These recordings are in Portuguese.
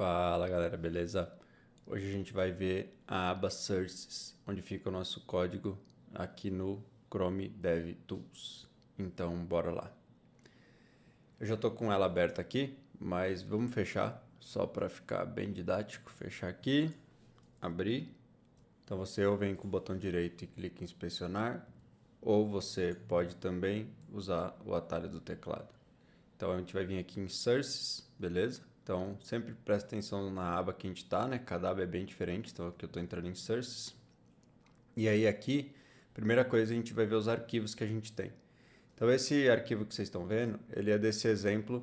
Fala galera, beleza? Hoje a gente vai ver a aba Sources, onde fica o nosso código aqui no Chrome DevTools. Então, bora lá. Eu já estou com ela aberta aqui, mas vamos fechar, só para ficar bem didático. Fechar aqui, abrir. Então você ou vem com o botão direito e clica em inspecionar, ou você pode também usar o atalho do teclado. Então a gente vai vir aqui em Sources, beleza? Então sempre presta atenção na aba que a gente está, né? Cada aba é bem diferente, então aqui eu estou entrando em Sources. E aí aqui, primeira coisa, a gente vai ver os arquivos que a gente tem. Então esse arquivo que vocês estão vendo, ele é desse exemplo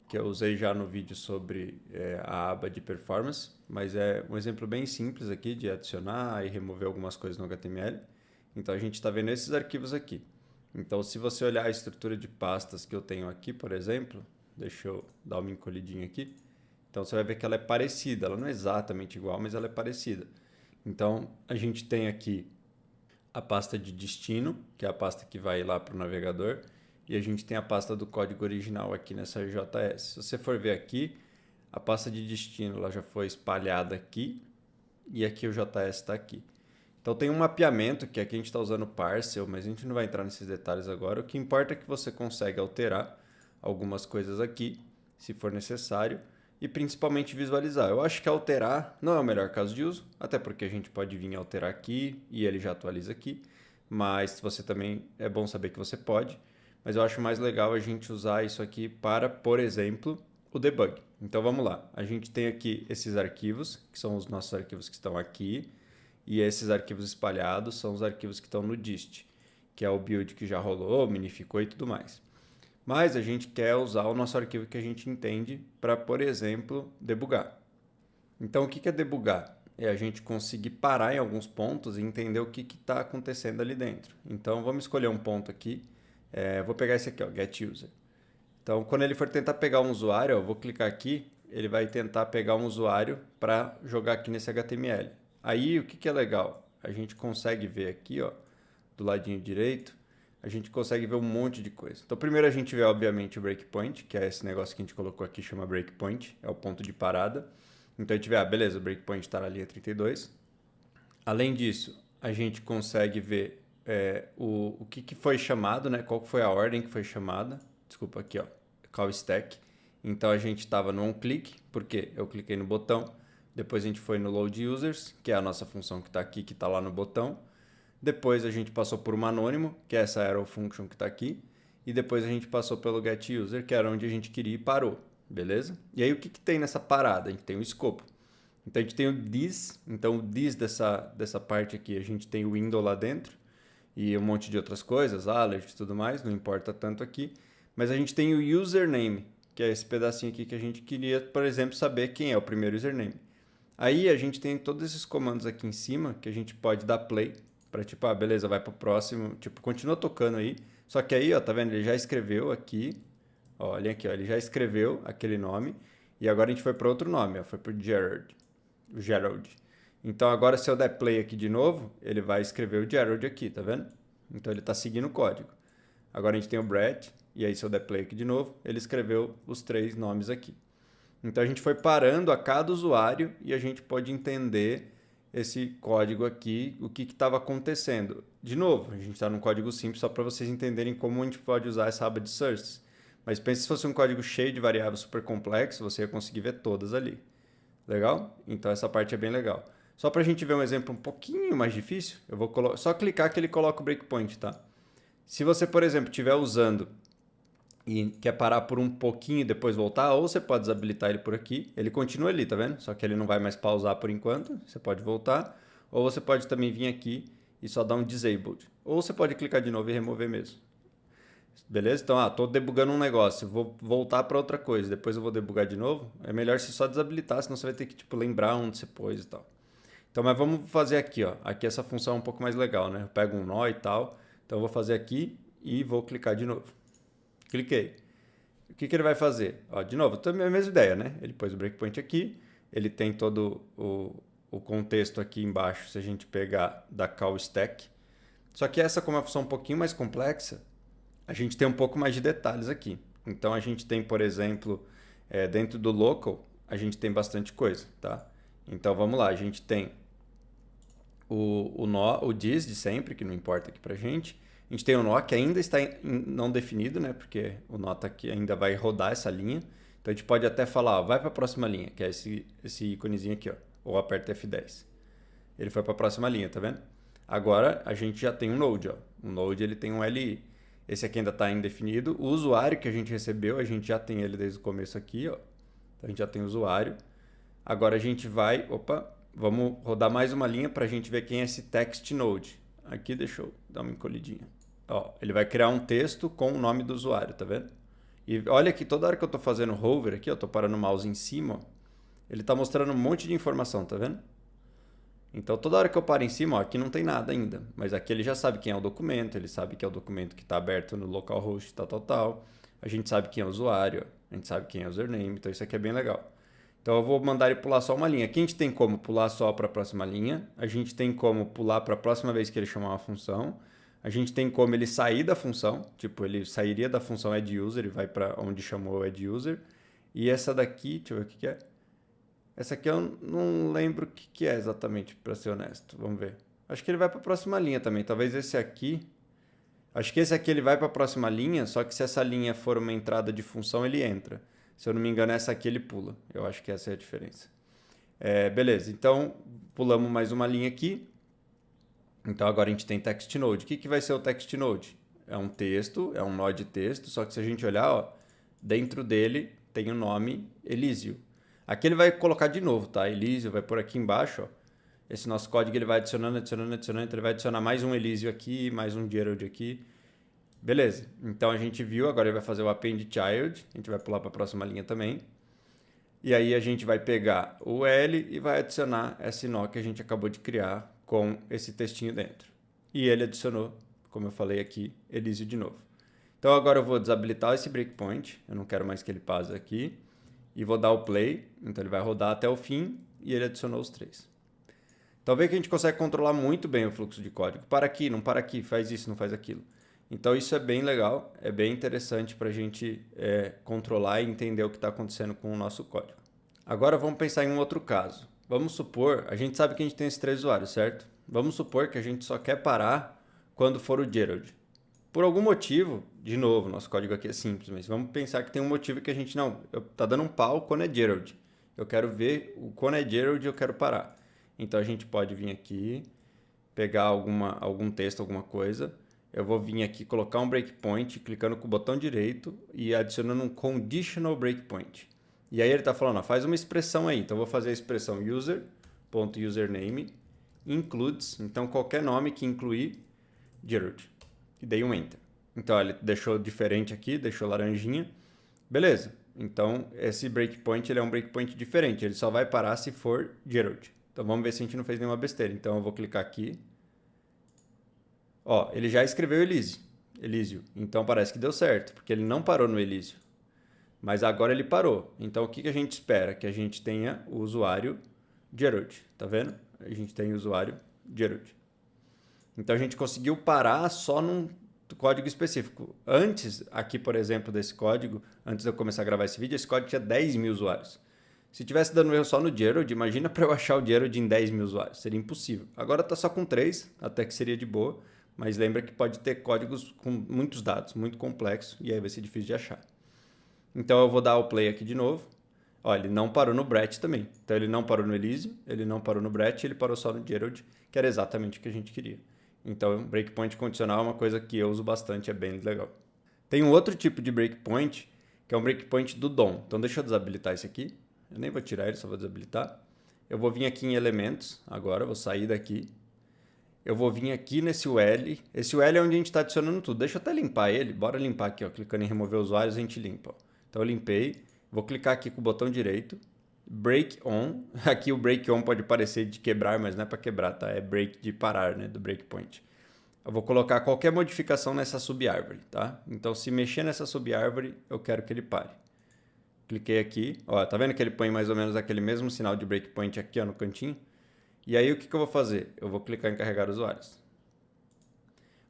que eu usei já no vídeo sobre a aba de performance, mas é um exemplo bem simples aqui de adicionar e remover algumas coisas no HTML. Então a gente está vendo esses arquivos aqui. Então se você olhar a estrutura de pastas que eu tenho aqui, por exemplo, deixa eu dar uma encolhidinha aqui. Então você vai ver que ela é parecida, ela não é exatamente igual, mas ela é parecida. Então a gente tem aqui a pasta de destino, que é a pasta que vai lá para o navegador, e a gente tem a pasta do código original aqui nessa JS. Se você for ver aqui, a pasta de destino ela já foi espalhada aqui, e aqui o JS está aqui. Então tem um mapeamento, que aqui a gente está usando Parcel, mas a gente não vai entrar nesses detalhes agora. O que importa é que você consegue alterar algumas coisas aqui, se for necessário, e principalmente visualizar. Eu acho que alterar não é o melhor caso de uso, até porque a gente pode vir alterar aqui e ele já atualiza aqui, mas você também é bom saber que você pode. Mas eu acho mais legal a gente usar isso aqui para, por exemplo, o debug. Então vamos lá, a gente tem aqui esses arquivos, que são os nossos arquivos que estão aqui, e esses arquivos espalhados são os arquivos que estão no dist, que é o build que já rolou, minificou e tudo mais. Mas a gente quer usar o nosso arquivo que a gente entende para, por exemplo, debugar. Então, o que é debugar? É a gente conseguir parar em alguns pontos e entender o que está acontecendo ali dentro. Então, vamos escolher um ponto aqui. Vou pegar esse aqui, ó, Get User. Então, quando ele for tentar pegar um usuário, eu vou clicar aqui, ele vai tentar pegar um usuário para jogar aqui nesse HTML. Aí, o que é legal? A gente consegue ver aqui, ó, do ladinho direito, a gente consegue ver um monte de coisa. Então, primeiro a gente vê, obviamente, o breakpoint, que é esse negócio que a gente colocou aqui, chama breakpoint, é o ponto de parada. Então, a gente vê, beleza, o breakpoint está na linha 32. Além disso, a gente consegue ver o que foi chamado, né? Qual foi a ordem que foi chamada. Desculpa, aqui, ó, call stack. Então, a gente estava no onClick, porque eu cliquei no botão. Depois a gente foi no load users, que é a nossa função que está aqui, que está lá no botão. Depois a gente passou por uma anônimo, que é essa arrow function que está aqui. E depois a gente passou pelo get user, que era onde a gente queria e parou. Beleza? E aí o que tem nessa parada? A gente tem o escopo. Então a gente tem o this. Então o this dessa parte aqui, a gente tem o window lá dentro. E um monte de outras coisas, alert e tudo mais, não importa tanto aqui. Mas a gente tem o username, que é esse pedacinho aqui que a gente queria, por exemplo, saber quem é o primeiro username. Aí a gente tem todos esses comandos aqui em cima, que a gente pode dar play. Para tipo, beleza, vai pro próximo, tipo, continua tocando aí. Só que aí, ó, tá vendo? Ele já escreveu aqui, ó, olha aqui, ó, ele já escreveu aquele nome e agora a gente foi para outro nome, ó, foi pro Gerald. Então agora se eu der play aqui de novo, ele vai escrever o Gerald aqui, tá vendo? Então ele tá seguindo o código. Agora a gente tem o Brett e aí se eu der play aqui de novo, ele escreveu os 3 nomes aqui. Então a gente foi parando a cada usuário e a gente pode entender esse código aqui, o que estava acontecendo. De novo, a gente está num código simples só para vocês entenderem como a gente pode usar essa aba de source. Mas pense se fosse um código cheio de variáveis super complexo, você ia conseguir ver todas ali. Legal? Então essa parte é bem legal. Só para a gente ver um exemplo um pouquinho mais difícil, eu vou só clicar que ele coloca o breakpoint, tá? Se você, por exemplo, estiver usando e quer parar por um pouquinho e depois voltar, ou você pode desabilitar ele por aqui, ele continua ali, tá vendo? Só que ele não vai mais pausar por enquanto, você pode voltar, ou você pode também vir aqui e só dar um disabled, ou você pode clicar de novo e remover mesmo. Beleza? Então, tô debugando um negócio, vou voltar para outra coisa, depois eu vou debugar de novo, é melhor você só desabilitar, senão você vai ter que tipo, lembrar onde você pôs e tal. Então, mas vamos fazer aqui, ó. Aqui essa função é um pouco mais legal, né? Eu pego um nó e tal, então eu vou fazer aqui e vou clicar de novo. Cliquei. O que ele vai fazer? Ó, de novo, também a mesma ideia, né? Ele pôs o breakpoint aqui, ele tem todo o contexto aqui embaixo, se a gente pegar da call stack. Só que essa, como é uma função um pouquinho mais complexa, a gente tem um pouco mais de detalhes aqui. Então a gente tem, por exemplo, dentro do local, a gente tem bastante coisa, tá? Então vamos lá, a gente tem o nó, o this de sempre, que não importa aqui pra gente. A gente tem o nó que ainda está não definido, né? Porque o nó tá aqui, ainda vai rodar essa linha. Então a gente pode até falar, ó, vai para a próxima linha, que é esse íconezinho aqui, ó, ou aperta F10. Ele foi para a próxima linha, tá vendo? Agora a gente já tem um node, ó. O node ele tem um LI. Esse aqui ainda está indefinido. O usuário que a gente recebeu, a gente já tem ele desde o começo aqui, ó. Então a gente já tem o usuário. Agora a gente vai, vamos rodar mais uma linha para a gente ver quem é esse text node. Aqui deixa eu dar uma encolhidinha. Ó, ele vai criar um texto com o nome do usuário, tá vendo? E olha que toda hora que eu estou fazendo hover aqui, eu estou parando o mouse em cima, ó, ele está mostrando um monte de informação, tá vendo? Então toda hora que eu paro em cima, ó, aqui não tem nada ainda, mas aqui ele já sabe quem é o documento, ele sabe que é o documento que está aberto no localhost, tal. A gente sabe quem é o usuário, a gente sabe quem é o username, então isso aqui é bem legal. Então eu vou mandar ele pular só uma linha. Aqui a gente tem como pular só para a próxima linha, a gente tem como pular para a próxima vez que ele chamar uma função, a gente tem como ele sair da função, tipo, ele sairia da função addUser e vai para onde chamou o addUser. E essa daqui, deixa eu ver o que é. Essa aqui eu não lembro o que é exatamente, para ser honesto. Vamos ver. Acho que ele vai para a próxima linha também. Talvez esse aqui... Acho que esse aqui ele vai para a próxima linha, só que se essa linha for uma entrada de função, ele entra. Se eu não me engano, essa aqui ele pula. Eu acho que essa é a diferença. Beleza, então pulamos mais uma linha aqui. Então agora a gente tem text node. O que vai ser o text node? É um texto, é um nó de texto, só que se a gente olhar, ó, dentro dele tem o nome Elísio. Aqui ele vai colocar de novo, tá? Elísio vai por aqui embaixo, ó. Esse nosso código ele vai adicionando, então ele vai adicionar mais um Elísio aqui, mais um Gerald aqui. Beleza, então a gente viu, agora ele vai fazer o append child, a gente vai pular para a próxima linha também. E aí a gente vai pegar o L e vai adicionar esse nó que a gente acabou de criar com esse textinho dentro. E ele adicionou, como eu falei aqui, Elísio de novo. Então agora eu vou desabilitar esse breakpoint, eu não quero mais que ele passe aqui. E vou dar o play, então ele vai rodar até o fim e ele adicionou os 3. Então vê que a gente consegue controlar muito bem o fluxo de código. Para aqui, não para aqui, faz isso, não faz aquilo. Então isso é bem legal, é bem interessante para a gente controlar e entender o que está acontecendo com o nosso código. Agora vamos pensar em um outro caso. Vamos supor, a gente sabe que a gente tem esses 3 usuários, certo? Vamos supor que a gente só quer parar quando for o Gerald. Por algum motivo, de novo, nosso código aqui é simples, mas vamos pensar que tem um motivo que a gente tá dando um pau quando é Gerald. Eu quero ver quando é Gerald eu quero parar. Então a gente pode vir aqui, pegar algum texto, alguma coisa. Eu vou vir aqui, colocar um breakpoint, clicando com o botão direito e adicionando um conditional breakpoint. E aí ele está falando, ó, faz uma expressão aí. Então eu vou fazer a expressão user.username includes, então qualquer nome que incluir Gerald. E dei um enter. Então ó, ele deixou diferente aqui, deixou laranjinha. Beleza. Então esse breakpoint ele é um breakpoint diferente, ele só vai parar se for Gerald. Então vamos ver se a gente não fez nenhuma besteira. Então eu vou clicar aqui. Ó, ele já escreveu Elísio. Então parece que deu certo, porque ele não parou no Elísio. Mas agora ele parou. Então o que a gente espera? Que a gente tenha o usuário Gerald. Tá vendo? A gente tem o usuário Gerald. Então a gente conseguiu parar só num código específico. Antes, aqui por exemplo, desse código, antes de eu começar a gravar esse vídeo, esse código tinha 10 mil usuários. Se tivesse dando erro só no Gerald, imagina para eu achar o Gerald em 10 mil usuários. Seria impossível. Agora está só com 3, até que seria de boa. Mas lembra que pode ter códigos com muitos dados, muito complexo, e aí vai ser difícil de achar. Então eu vou dar o play aqui de novo. Ó, ele não parou no Brett também. Então ele não parou no Elísio, ele não parou no Brett, ele parou só no Gerald, que era exatamente o que a gente queria. Então breakpoint condicional é uma coisa que eu uso bastante, é bem legal. Tem um outro tipo de breakpoint, que é um breakpoint do DOM. Então deixa eu desabilitar esse aqui. Eu nem vou tirar ele, só vou desabilitar. Eu vou vir aqui em elementos, agora vou sair daqui. Eu vou vir aqui nesse UL. Esse UL é onde a gente está adicionando tudo. Deixa eu até limpar ele. Bora limpar aqui, ó. Clicando em remover usuários, a gente limpa. Ó. Então eu limpei. Vou clicar aqui com o botão direito. Break on. Aqui o break on pode parecer de quebrar, mas não é para quebrar, tá? É break de parar, né? Do breakpoint. Eu vou colocar qualquer modificação nessa subárvore, tá? Então se mexer nessa subárvore, eu quero que ele pare. Cliquei aqui. Ó, tá vendo que ele põe mais ou menos aquele mesmo sinal de breakpoint aqui, ó, no cantinho? E aí o que eu vou fazer? Eu vou clicar em carregar usuários.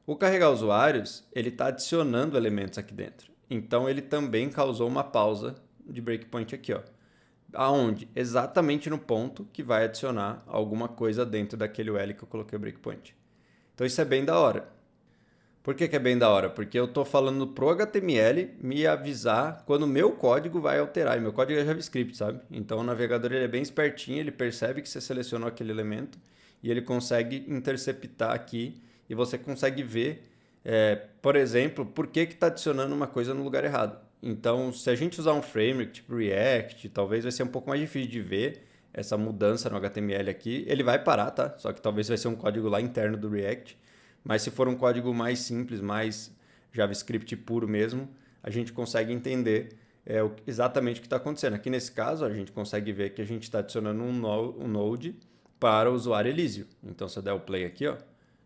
O carregar usuários, ele está adicionando elementos aqui dentro. Então ele também causou uma pausa de breakpoint aqui, ó. Aonde? Exatamente no ponto que vai adicionar alguma coisa dentro daquele UL que eu coloquei o breakpoint. Então isso é bem da hora. Por que é bem da hora? Porque eu estou falando pro HTML me avisar quando o meu código vai alterar. E meu código é JavaScript, sabe? Então o navegador ele é bem espertinho, ele percebe que você selecionou aquele elemento e ele consegue interceptar aqui e você consegue ver, por exemplo, por que está adicionando uma coisa no lugar errado. Então, se a gente usar um framework tipo React, talvez vai ser um pouco mais difícil de ver essa mudança no HTML aqui. Ele vai parar, tá? Só que talvez vai ser um código lá interno do React. Mas se for um código mais simples, mais JavaScript puro mesmo, a gente consegue entender exatamente o que está acontecendo. Aqui nesse caso, a gente consegue ver que a gente está adicionando um node para o usuário Elísio. Então, se eu der o play aqui, ó,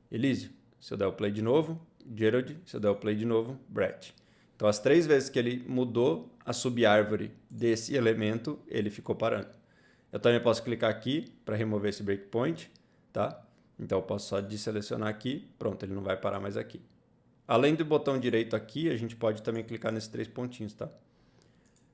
Elísio. Se eu der o play de novo, Gerald. Se eu der o play de novo, Brett. Então, as 3 vezes que ele mudou a subárvore desse elemento, ele ficou parando. Eu também posso clicar aqui para remover esse breakpoint, tá? Então, eu posso só desselecionar aqui. Pronto, ele não vai parar mais aqui. Além do botão direito aqui, a gente pode também clicar nesses 3 pontinhos, tá?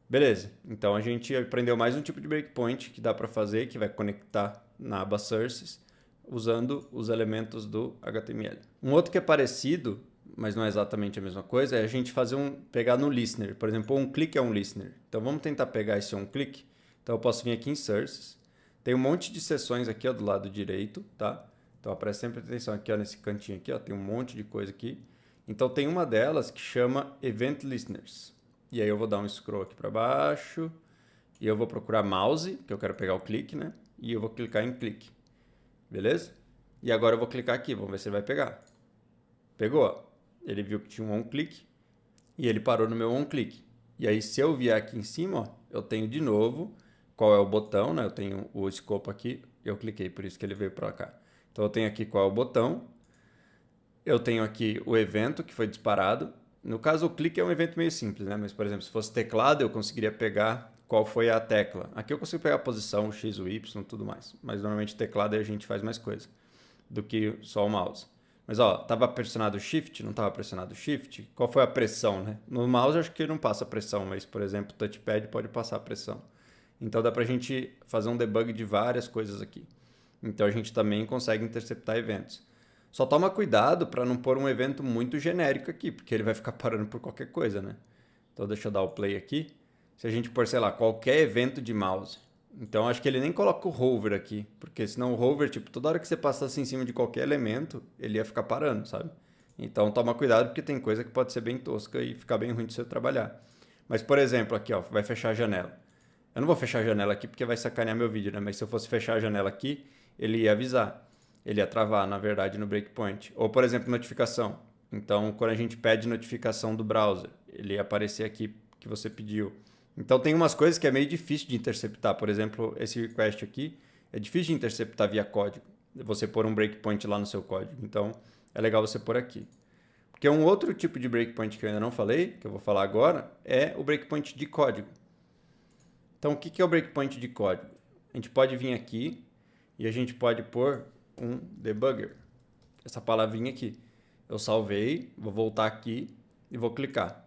Beleza. Então, a gente aprendeu mais um tipo de breakpoint que dá para fazer, que vai conectar na aba sources, usando os elementos do HTML. Um outro que é parecido, mas não é exatamente a mesma coisa, é a gente pegar no listener. Por exemplo, um click é um listener. Então, vamos tentar pegar esse on click. Então, eu posso vir aqui em sources. Tem um monte de seções aqui, ó, do lado direito, tá? Então, presta sempre atenção aqui, ó, nesse cantinho aqui, ó, tem um monte de coisa aqui. Então, tem uma delas que chama Event Listeners. E aí eu vou dar um scroll aqui para baixo e eu vou procurar mouse, que eu quero pegar o clique, né? E eu vou clicar em clique. Beleza? E agora eu vou clicar aqui, vamos ver se ele vai pegar. Pegou, ó. Ele viu que tinha um on-click e ele parou no meu on-click. E aí, se eu vier aqui em cima, ó, eu tenho de novo qual é o botão, né? Eu tenho o escopo aqui, eu cliquei, por isso que ele veio para cá. Então, eu tenho aqui qual é o botão. Eu tenho aqui o evento que foi disparado. No caso, o clique é um evento meio simples, né? Mas, por exemplo, se fosse teclado, eu conseguiria pegar qual foi a tecla. Aqui eu consigo pegar a posição, o X, o Y, tudo mais. Mas, normalmente, teclado a gente faz mais coisa do que só o mouse. Mas, ó, estava pressionado o Shift? Não estava pressionado o Shift? Qual foi a pressão, né? No mouse, eu acho que não passa pressão, mas, por exemplo, o touchpad pode passar pressão. Então, dá para a gente fazer um debug de várias coisas aqui. Então, a gente também consegue interceptar eventos. Só toma cuidado para não pôr um evento muito genérico aqui, porque ele vai ficar parando por qualquer coisa, né? Então, deixa eu dar o play aqui. Se a gente pôr, sei lá, qualquer evento de mouse. Então, acho que ele nem coloca o hover aqui, porque senão o hover, tipo, toda hora que você passasse em cima de qualquer elemento, ele ia ficar parando, sabe? Então, toma cuidado, porque tem coisa que pode ser bem tosca e ficar bem ruim de você trabalhar. Mas, por exemplo, aqui, ó, vai fechar a janela. Eu não vou fechar a janela aqui porque vai sacanear meu vídeo, né? Mas se eu fosse fechar a janela aqui, ele ia avisar. Ele ia travar, na verdade, no breakpoint. Ou, por exemplo, notificação. Então, quando a gente pede notificação do browser, ele ia aparecer aqui que você pediu. Então, tem umas coisas que é meio difícil de interceptar. Por exemplo, esse request aqui é difícil de interceptar via código. Você pôr um breakpoint lá no seu código. Então, é legal você pôr aqui. Porque um outro tipo de breakpoint que eu ainda não falei, que eu vou falar agora, é o breakpoint de código. Então, o que é o breakpoint de código? A gente pode vir aqui e a gente pode pôr um debugger. Essa palavrinha aqui. Eu salvei, vou voltar aqui e vou clicar.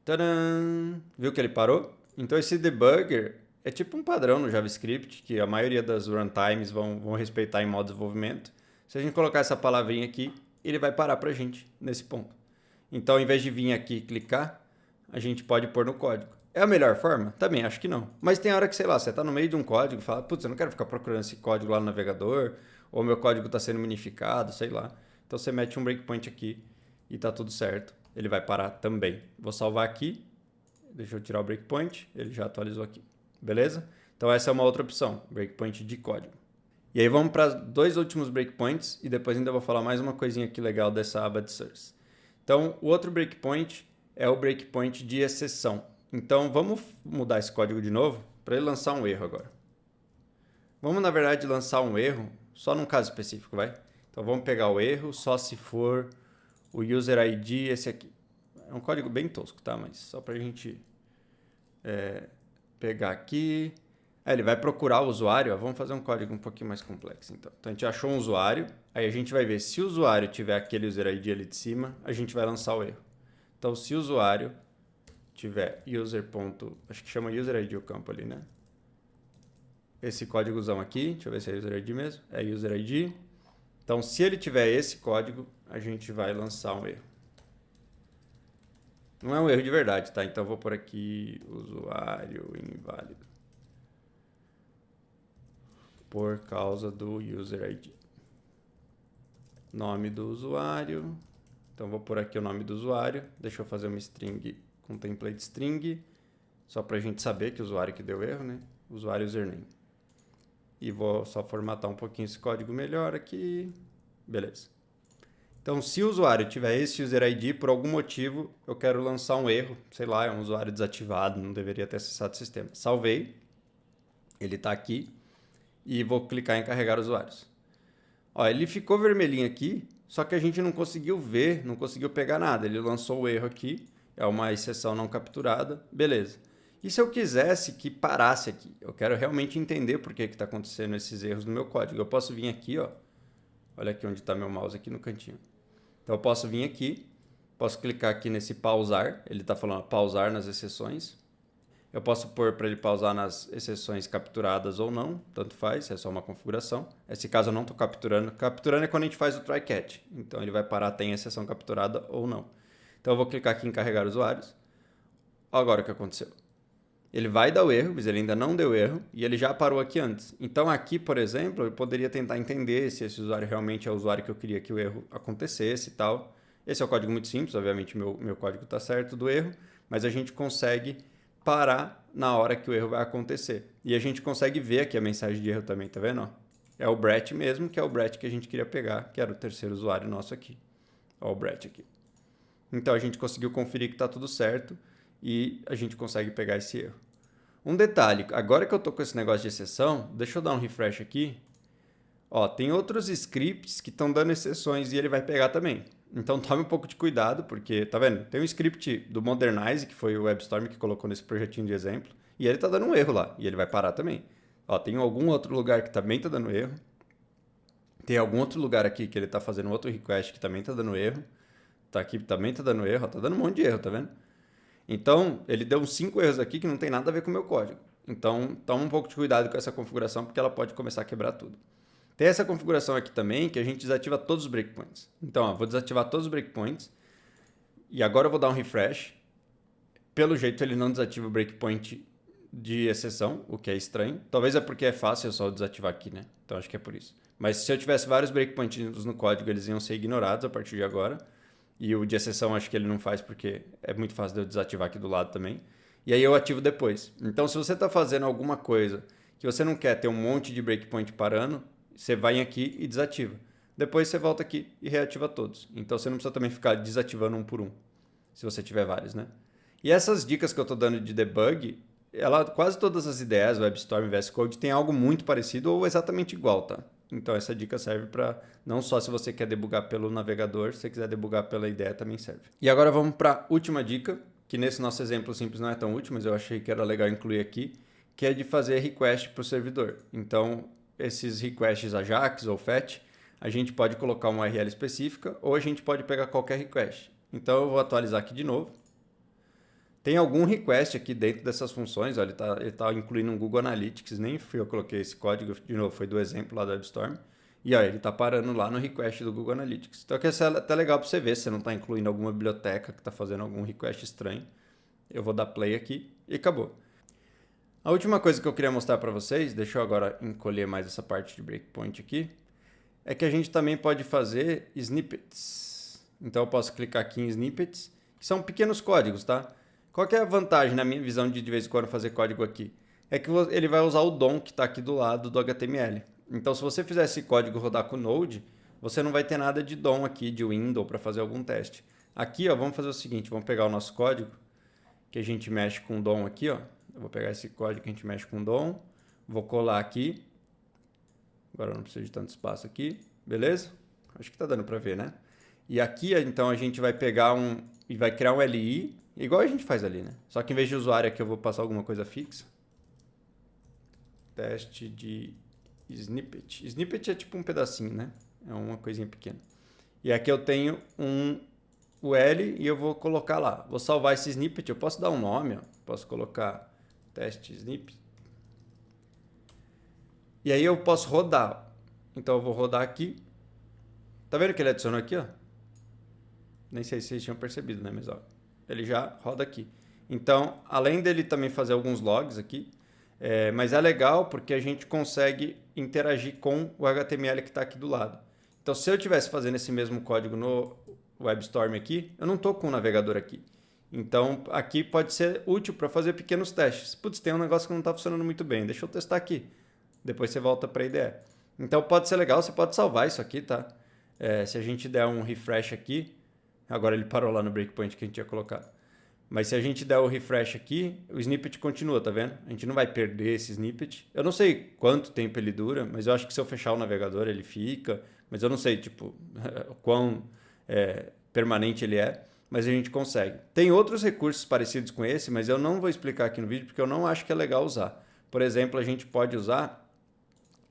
Tadã! Viu que ele parou? Então esse debugger é tipo um padrão no JavaScript que a maioria das runtimes vão respeitar em modo de desenvolvimento. Se a gente colocar essa palavrinha aqui, ele vai parar para a gente nesse ponto. Então, ao invés de vir aqui e clicar, a gente pode pôr no código. É a melhor forma? Também acho que não. Mas tem hora que, sei lá, você está no meio de um código e fala, putz, eu não quero ficar procurando esse código lá no navegador, ou meu código está sendo minificado, sei lá. Então você mete um breakpoint aqui e tá tudo certo. Ele vai parar também. Vou salvar aqui. Deixa eu tirar o breakpoint. Ele já atualizou aqui. Beleza? Então essa é uma outra opção, breakpoint de código. E aí vamos para 2 últimos breakpoints e depois ainda vou falar mais uma coisinha aqui legal dessa aba de source. Então o outro breakpoint é o breakpoint de exceção. Então, vamos mudar esse código de novo para ele lançar um erro agora. Vamos, na verdade, lançar um erro só num caso específico, vai? Então, vamos pegar o erro só se for o user ID esse aqui. É um código bem tosco, tá? Mas só para a gente pegar aqui. Ele vai procurar o usuário. Ó. Vamos fazer um código um pouquinho mais complexo, então. Então, a gente achou um usuário. Aí, a gente vai ver se o usuário tiver aquele user ID ali de cima, a gente vai lançar o erro. Então, se o usuário tiver user. Acho que chama user ID o campo ali, né? Esse códigozão aqui, deixa eu ver se é user ID mesmo, é user ID. Então, se ele tiver esse código, a gente vai lançar um erro. Não é um erro de verdade, tá? Então, eu vou por aqui, usuário inválido. Por causa do user ID. Nome do usuário. Então, vou por aqui o nome do usuário. Deixa eu fazer uma string com template string. Só para a gente saber que o usuário que deu erro, né? Usuário username. E vou só formatar um pouquinho esse código melhor aqui. Beleza. Então, se o usuário tiver esse user ID, por algum motivo, eu quero lançar um erro. Sei lá, é um usuário desativado, não deveria ter acessado o sistema. Salvei. Ele está aqui. E vou clicar em carregar usuários. Ó, ele ficou vermelhinho aqui, só que a gente não conseguiu ver, não conseguiu pegar nada. Ele lançou o erro aqui, é uma exceção não capturada, beleza. E se eu quisesse que parasse aqui? Eu quero realmente entender por que está acontecendo esses erros no meu código. Eu posso vir aqui, ó. Olha aqui onde está meu mouse, aqui no cantinho. Então eu posso vir aqui, posso clicar aqui nesse pausar, ele está falando pausar nas exceções. Eu posso pôr para ele pausar nas exceções capturadas ou não, tanto faz, é só uma configuração. Nesse caso eu não estou capturando. Capturando é quando a gente faz o try catch. Então ele vai parar, tem exceção capturada ou não. Então eu vou clicar aqui em carregar usuários. Agora o que aconteceu? Ele vai dar o erro, mas ele ainda não deu erro, e ele já parou aqui antes. Então aqui, por exemplo, eu poderia tentar entender se esse usuário realmente é o usuário que eu queria que o erro acontecesse e tal. Esse é um código muito simples, obviamente meu código está certo do erro, mas a gente consegue parar na hora que o erro vai acontecer. E a gente consegue ver aqui a mensagem de erro também, tá vendo? É o Brett mesmo, que é o Brett que a gente queria pegar, que era o terceiro usuário nosso aqui. Ó, o Brett aqui. Então a gente conseguiu conferir que está tudo certo e a gente consegue pegar esse erro. Um detalhe, agora que eu estou com esse negócio de exceção, deixa eu dar um refresh aqui. Ó, tem outros scripts que estão dando exceções e ele vai pegar também. Então tome um pouco de cuidado, porque, tá vendo? Tem um script do Modernize, que foi o WebStorm que colocou nesse projetinho de exemplo, e ele está dando um erro lá, e ele vai parar também. Ó, tem algum outro lugar que também está dando erro. Tem algum outro lugar aqui que ele está fazendo outro request que também está dando erro. Tá aqui também está dando erro, ó, tá dando um monte de erro, tá vendo? Então, ele deu uns 5 erros aqui que não tem nada a ver com o meu código. Então, toma um pouco de cuidado com essa configuração, porque ela pode começar a quebrar tudo. Tem essa configuração aqui também, que a gente desativa todos os breakpoints. Então, ó, vou desativar todos os breakpoints. E agora eu vou dar um refresh. Pelo jeito, ele não desativa o breakpoint de exceção, o que é estranho. Talvez é porque é fácil eu só desativar aqui, né? Então, acho que é por isso. Mas se eu tivesse vários breakpoints no código, eles iam ser ignorados a partir de agora. E o de exceção acho que ele não faz porque é muito fácil de eu desativar aqui do lado também. E aí eu ativo depois. Então, se você está fazendo alguma coisa que você não quer ter um monte de breakpoint parando, você vai aqui e desativa. Depois você volta aqui e reativa todos. Então, você não precisa também ficar desativando um por um, se você tiver vários, né? E essas dicas que eu estou dando de debug, quase todas as ideias, WebStorm, VS Code, tem algo muito parecido ou exatamente igual, tá? Então, essa dica serve para não só se você quer debugar pelo navegador, se você quiser debugar pela ideia também serve. E agora vamos para a última dica, que nesse nosso exemplo simples não é tão útil, mas eu achei que era legal incluir aqui, que é de fazer request para o servidor. Então, esses requests AJAX ou FET, a gente pode colocar uma URL específica ou a gente pode pegar qualquer request. Então, eu vou atualizar aqui de novo. Tem algum request aqui dentro dessas funções, ó, ele tá incluindo um Google Analytics, nem fui eu coloquei esse código, de novo, foi do exemplo lá do WebStorm. E ó, ele está parando lá no request do Google Analytics. Então aqui é até legal para você ver se você não está incluindo alguma biblioteca que está fazendo algum request estranho. Eu vou dar play aqui e acabou. A última coisa que eu queria mostrar para vocês, deixa eu agora encolher mais essa parte de breakpoint aqui, é que a gente também pode fazer snippets. Então eu posso clicar aqui em snippets, que são pequenos códigos, tá? Qual que é a vantagem, na minha visão, de vez em quando fazer código aqui? É que ele vai usar o DOM que está aqui do lado do HTML. Então, se você fizer esse código rodar com o Node, você não vai ter nada de DOM aqui, de window, para fazer algum teste. Aqui, ó, vamos fazer o seguinte, vamos pegar o nosso código, que a gente mexe com o DOM aqui, ó. Eu vou pegar esse código que a gente mexe com o DOM, vou colar aqui. Agora eu não preciso de tanto espaço aqui, beleza? Acho que está dando para ver, né? E aqui, então, a gente vai pegar e vai criar um LI, igual a gente faz ali, né? Só que em vez de usuário aqui eu vou passar alguma coisa fixa. Teste de snippet. Snippet é tipo um pedacinho, né? É uma coisinha pequena. E aqui eu tenho um o L e eu vou colocar lá. Vou salvar esse snippet, eu posso dar um nome, ó. Posso colocar teste snippet. E aí eu posso rodar. Então eu vou rodar aqui. Tá vendo que ele adicionou aqui, ó? Nem sei se vocês tinham percebido, né? Mas ó, ele já roda aqui. Então, além dele também fazer alguns logs aqui, mas é legal porque a gente consegue interagir com o HTML que está aqui do lado. Então, se eu estivesse fazendo esse mesmo código no WebStorm aqui, eu não estou com o navegador aqui. Então, aqui pode ser útil para fazer pequenos testes. Putz, tem um negócio que não está funcionando muito bem, deixa eu testar aqui. Depois você volta para a IDE. Então, pode ser legal, você pode salvar isso aqui, tá? Se a gente der um refresh aqui, agora ele parou lá no breakpoint que a gente tinha colocado. Mas se a gente der o refresh aqui, o snippet continua, tá vendo? A gente não vai perder esse snippet. Eu não sei quanto tempo ele dura, mas eu acho que se eu fechar o navegador ele fica. Mas eu não sei, tipo, quão permanente ele é. Mas a gente consegue. Tem outros recursos parecidos com esse, mas eu não vou explicar aqui no vídeo porque eu não acho que é legal usar. Por exemplo, a gente pode usar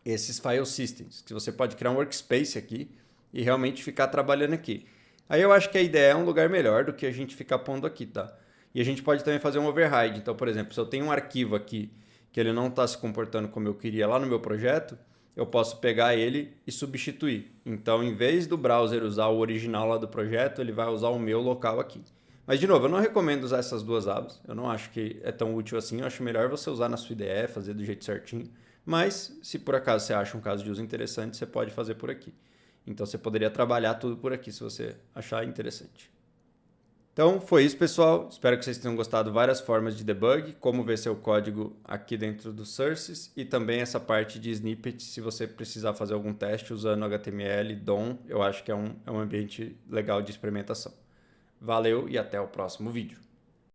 esses file systems, que você pode criar um workspace aqui e realmente ficar trabalhando aqui. Aí eu acho que a ideia é um lugar melhor do que a gente ficar pondo aqui, tá? E a gente pode também fazer um override. Então, por exemplo, se eu tenho um arquivo aqui que ele não está se comportando como eu queria lá no meu projeto, eu posso pegar ele e substituir. Então, em vez do browser usar o original lá do projeto, ele vai usar o meu local aqui. Mas, de novo, eu não recomendo usar essas duas abas. Eu não acho que é tão útil assim. Eu acho melhor você usar na sua IDE, fazer do jeito certinho. Mas, se por acaso você acha um caso de uso interessante, você pode fazer por aqui. Então, você poderia trabalhar tudo por aqui, se você achar interessante. Então, foi isso, pessoal. Espero que vocês tenham gostado. Várias formas de debug, como ver seu código aqui dentro do Sources e também essa parte de snippets, se você precisar fazer algum teste usando HTML, DOM, eu acho que é um ambiente legal de experimentação. Valeu e até o próximo vídeo.